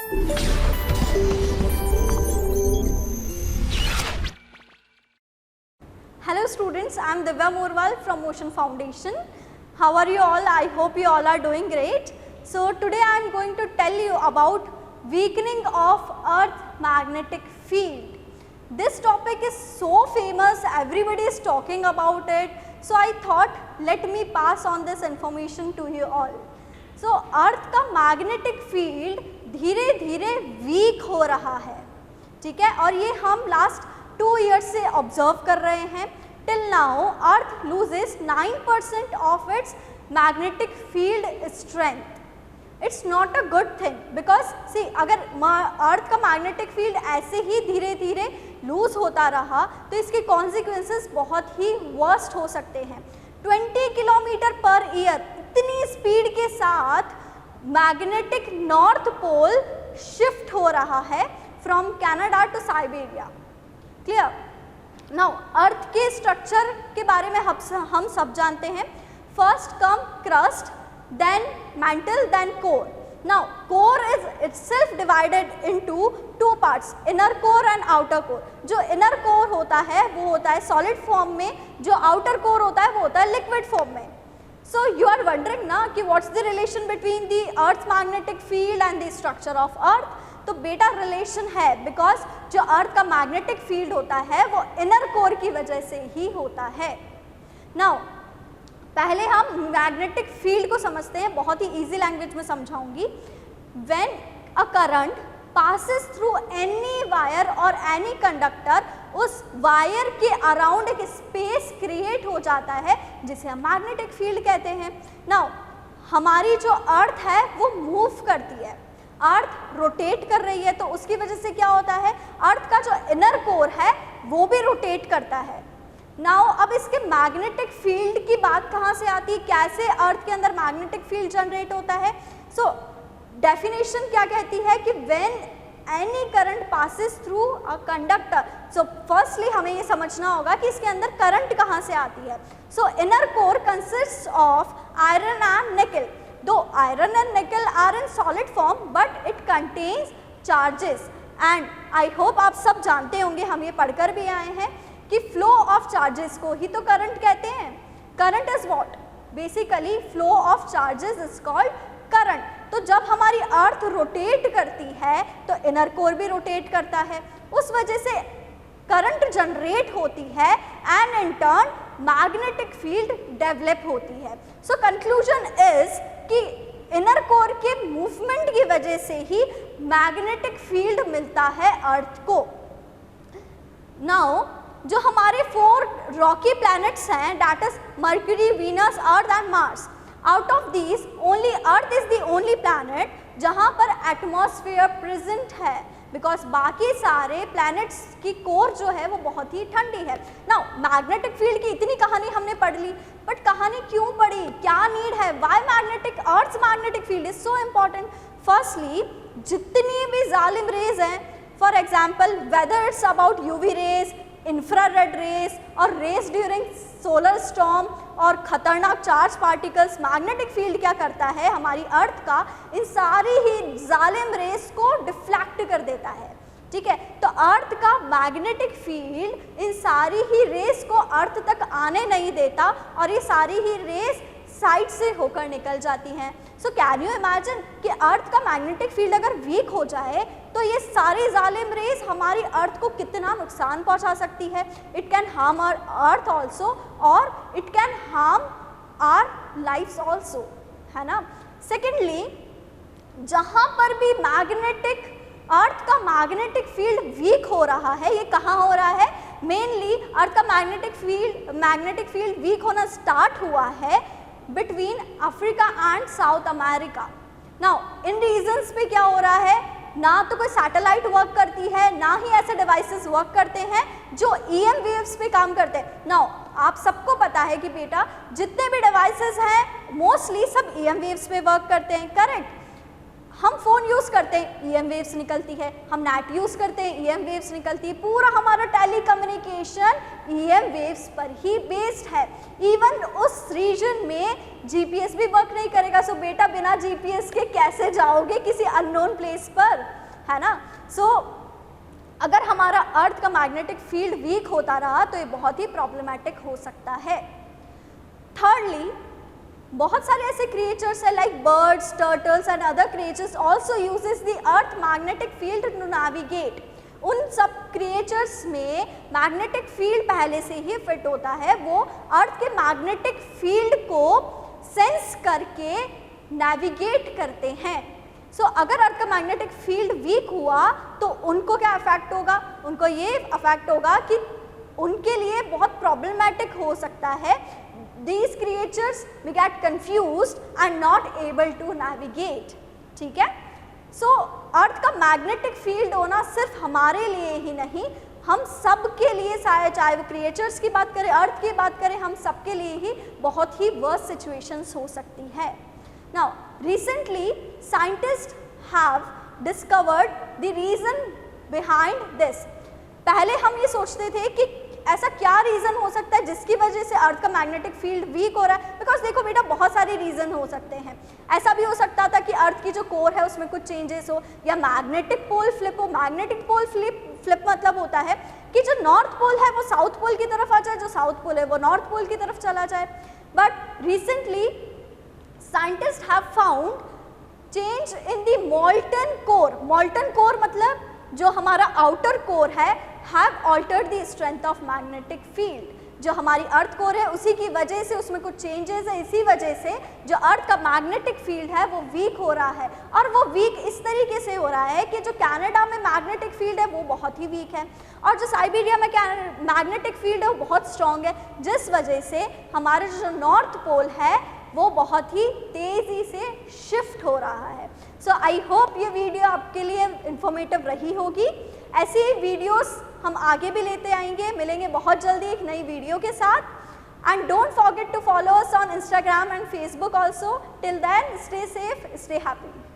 Hello students, I am Divya Morwal from Ocean Foundation. How are you all? I hope you all are doing great. So today I am going to tell you about weakening of Earth magnetic field. This topic is so famous, everybody is talking about it. So I thought let me pass on this information to you all. So Earth का magnetic field धीरे धीरे weak हो रहा है, ठीक है, और ये हम लास्ट 2 years से ऑब्जर्व कर रहे हैं. Till now earth loses 9% of its magnetic field strength. It's not a good thing because see अगर अर्थ का मैग्नेटिक फील्ड ऐसे ही धीरे धीरे लूज होता रहा तो इसके कॉन्सिक्वेंसेस बहुत ही वर्स्ट हो सकते हैं. 20 किलोमीटर पर ईयर इतनी स्पीड के साथ मैग्नेटिक नॉर्थ पोल शिफ्ट हो रहा है from Canada to Siberia. Clear? Now earth के स्ट्रक्चर के बारे में हम सब जानते हैं. First come crust, then mantle, then core. Now core is itself divided into 2 parts, inner core and outer core. जो इनर कोर होता है वो होता है सॉलिड फॉर्म में, जो आउटर कोर होता है वो होता है लिक्विड फॉर्म में. सो यू आर वंडरिंग ना कि what's the relation between the earth magnetic field and the structure of earth. तो बेटा रिलेशन है, बिकॉज जो अर्थ का मैग्नेटिक फील्ड होता है वो इनर कोर की वजह से ही होता है. नाउ पहले हम मैग्नेटिक फील्ड को समझते हैं, बहुत ही इजी लैंग्वेज में समझाऊंगी. When a current passes through any wire or any conductor, उस वायर के अराउंड एक स्पेस क्रिएट हो जाता है जिसे हम मैग्नेटिक फील्ड कहते हैं. नाउ हमारी जो अर्थ है वो मूव करती है, अर्थ रोटेट कर रही है, तो उसकी वजह से क्या होता है, अर्थ का जो इनर कोर है वो भी रोटेट करता है. नाउ अब इसके मैग्नेटिक फील्ड की बात कहाँ से आती है, कैसे अर्थ के अंदर मैग्नेटिक फील्ड जनरेट होता है. सो डेफिनेशन क्या कहती है कि when any current passes through a conductor. So firstly हमें ये समझना होगा कि इसके अंदर करंट कहाँ से आती है. सो inner core consist of iron and निकल. Though iron and nickel are in solid form, but it contains charges. And I hope आप सब जानते होंगे, हम ये पढ़कर भी आए हैं कि flow of charges को ही तो current कहते हैं. Current is what? Basically flow of charges is called current. तो जब हमारी अर्थ रोटेट करती है तो इनर कोर भी रोटेट करता है, उस वजह से करंट जनरेट होती है and in turn magnetic field develop होती है. सो कंक्लूजन इज कि इनर कोर के मूवमेंट की वजह से ही मैग्नेटिक फील्ड मिलता है अर्थ को. नाउ जो हमारे 4 रॉकी प्लैनेट्स हैं, that is mercury, Venus, earth and Mars. Out of these only earth is the only planet जहाँ पर एटमॉस्फेयर प्रेजेंट है, बिकॉज बाकी सारे प्लैनेट्स की कोर जो है वो बहुत ही ठंडी है. नाउ मैग्नेटिक फील्ड की इतनी कहानी हमने पढ़ ली, बट कहानी क्यों पढ़ी, क्या नीड है, why magnetic earth's magnetic field is so important. Firstly जितनी भी जालिम रेज हैं, for example whether it's about UV rays, infrared rays और रेज ड्यूरिंग सोलर स्टॉर्म और खतरनाक चार्ज पार्टिकल्स, मैग्नेटिक फील्ड क्या करता है हमारी अर्थ का, इन सारी ही जालिम रेस को डिफ्लेक्ट कर देता है. ठीक है, तो अर्थ का मैग्नेटिक फील्ड इन सारी ही रेस को अर्थ तक आने नहीं देता और ये सारी ही रेस साइड से होकर निकल जाती हैं. सो कैन यू इमेजिन कि अर्थ का मैग्नेटिक फील्ड अगर वीक हो जाए तो ये सारी जालिम रेस हमारी अर्थ को कितना नुकसान पहुंचा सकती है. It can harm our earth also और it can harm our lifes also, है ना. सेकेंडली जहाँ पर भी अर्थ का मैग्नेटिक फील्ड वीक हो रहा है, ये कहाँ हो रहा है, मेनली अर्थ का मैग्नेटिक फील्ड वीक होना स्टार्ट हुआ है between Africa and South America. Now in regions पे क्या हो रहा है, ना तो कोई सैटेलाइट वर्क करती है, ना ही ऐसे डिवाइसेस वर्क करते हैं जो EM वेव्स पे काम करते हैं. नाउ आप सबको पता है कि बेटा जितने भी डिवाइसेस हैं मोस्टली सब EM वेव्स पे वर्क करते हैं, करेक्ट. हम फ़ोन यूज़ करते हैं, EM वेव्स निकलती है, हम नेट यूज़ करते हैं, EM वेव्स निकलती है, पूरा हमारा टेलीकम्युनिकेशन EM वेव्स पर ही बेस्ड है। इवन उस रीजन में GPS भी वर्क नहीं करेगा। सो बेटा बिना GPS के कैसे जाओगे किसी अननोन प्लेस पर, है ना। सो अगर हमारा अर्थ का मैग्नेटिक फील्ड वीक होता रहा तो ये बहुत ही प्रॉब्लमेटिक हो सकता है। थर्डली, बहुत सारे ऐसे क्रिएचर्स है like birds, turtles and other creatures also uses the earth magnetic field to navigate. उन सब क्रिएचर्स में मैग्नेटिक फील्ड पहले से ही फिट होता है, वो अर्थ के मैग्नेटिक फील्ड को सेंस करके नेविगेट करते हैं। सो अगर अर्थ का मैग्नेटिक फील्ड वीक हुआ तो उनको क्या अफेक्ट होगा, उनको ये अफेक्ट होगा कि उनके लिए बहुत प्रॉब्लमेटिक हो सकता है। These creatures we get confused and not able to navigate, ठीक है। सो अर्थ का मैग्नेटिक फील्ड होना सिर्फ हमारे लिए ही नहीं, हम सब के लिए, चाहे वो क्रिएचर्स की बात करें, अर्थ की बात करें, हम सब के लिए ही बहुत ही वर्स्ट सिचुएशंस हो सकती है। Now recently scientist have discovered the reason behind this. पहले हम ये सोचते थे कि ऐसा क्या रीज़न हो सकता है जिसकी वजह से अर्थ का मैग्नेटिक फील्ड वीक हो रहा है। बिकॉज देखो बेटा, बहुत सारे रीज़न हो सकते हैं। ऐसा भी हो सकता था कि अर्थ की जो कोर है उसमें कुछ चेंजेस हो, या मैग्नेटिक पोल फ्लिप हो। मैग्नेटिक पोल फ्लिप मतलब होता है कि जो नॉर्थ पोल है वो साउथ पोल की तरफ आ जाए, जो साउथ पोल है वो नॉर्थ पोल की तरफ चला जाए। But recently scientist have found change in the molten core. Molten core मतलब जो हमारा आउटर कोर है, have altered the strength of magnetic field. जो हमारी अर्थ कोर है उसी की वजह से उसमें कुछ चेंजेस है, इसी वजह से जो अर्थ का मैग्नेटिक फील्ड है वो वीक हो रहा है। और वो वीक इस तरीके से हो रहा है कि जो कनाडा में मैग्नेटिक फील्ड है वो बहुत ही वीक है, और जो साइबेरिया में मैग्नेटिक फील्ड है वो बहुत स्ट्रॉन्ग है, जिस वजह से हमारे जो नॉर्थ पोल है वो बहुत ही तेज़ी से शिफ्ट हो रहा है। सो आई होप ये वीडियो आपके लिए इंफॉर्मेटिव रही होगी। ऐसी ही वीडियोस हम आगे भी लेते आएंगे, मिलेंगे बहुत जल्दी एक नई वीडियो के साथ। And don't forget to follow us on Instagram and Facebook also. Till then stay safe, stay happy.